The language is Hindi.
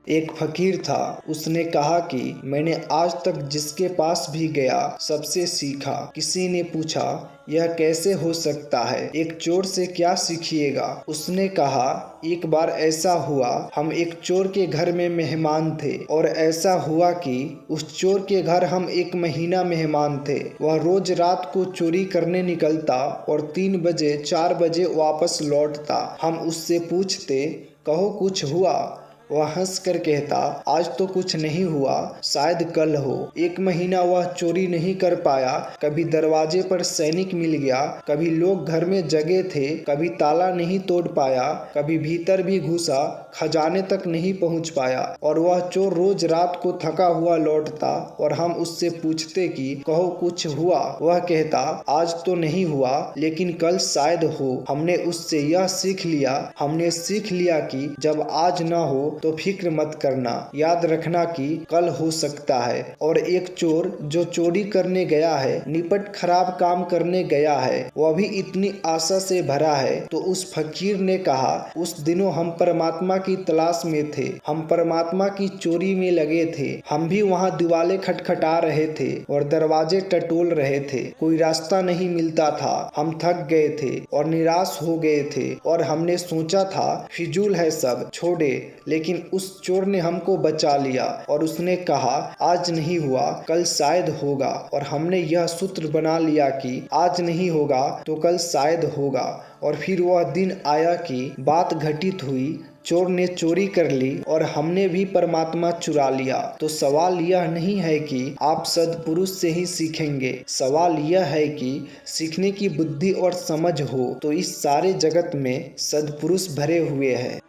एक फकीर था। उसने कहा कि मैंने आज तक जिसके पास भी गया सबसे सीखा। किसी ने पूछा, यह कैसे हो सकता है? एक चोर से क्या सीखिएगा? उसने कहा, एक बार ऐसा हुआ, हम एक चोर के घर में मेहमान थे और ऐसा हुआ कि उस चोर के घर हम 1 महीना मेहमान थे। वह रोज रात को चोरी करने निकलता और 3 बजे 4 बजे वापस लौटता। हम उससे पूछते, कहो कुछ हुआ? वह हंसकर कहता, आज तो कुछ नहीं हुआ, शायद कल हो। 1 महीना वह चोरी नहीं कर पाया। कभी दरवाजे पर सैनिक मिल गया, कभी लोग घर में जगे थे, कभी ताला नहीं तोड़ पाया, कभी भीतर भी घुसा, खजाने तक नहीं पहुंच पाया। और वह चोर रोज रात को थका हुआ लौटता और हम उससे पूछते कि कहो कुछ हुआ? वह कहता, आज तो नहीं हुआ, लेकिन कल शायद हो। हमने उससे यह सीख लिया कि जब आज ना हो तो फिक्र मत करना, याद रखना कि कल हो सकता है। और एक चोर जो चोरी करने गया है, निपट खराब काम करने गया है, वह भी इतनी आशा से भरा है। तो उस फकीर ने कहा, उस दिनों हम परमात्मा की तलाश में थे, हम परमात्मा की चोरी में लगे थे। हम भी वहाँ दीवारें खटखटा रहे थे और दरवाजे टटोल रहे थे, कोई रास्ता नहीं मिलता था। हम थक गए थे और निराश हो गए थे और हमने सोचा था फिजूल है सब, छोड़े। लेकिन उस चोर ने हमको बचा लिया और उसने कहा, आज नहीं हुआ, कल शायद होगा। और हमने यह सूत्र बना लिया कि आज नहीं होगा तो कल शायद होगा। और फिर वह दिन आया कि बात घटित हुई, चोर ने चोरी कर ली और हमने भी परमात्मा चुरा लिया। तो सवाल यह नहीं है कि आप सद्पुरुष से ही सीखेंगे, सवाल यह है कि सीखने की बुद्धि और समझ हो तो इस सारे जगत में सद्पुरुष भरे हुए हैं।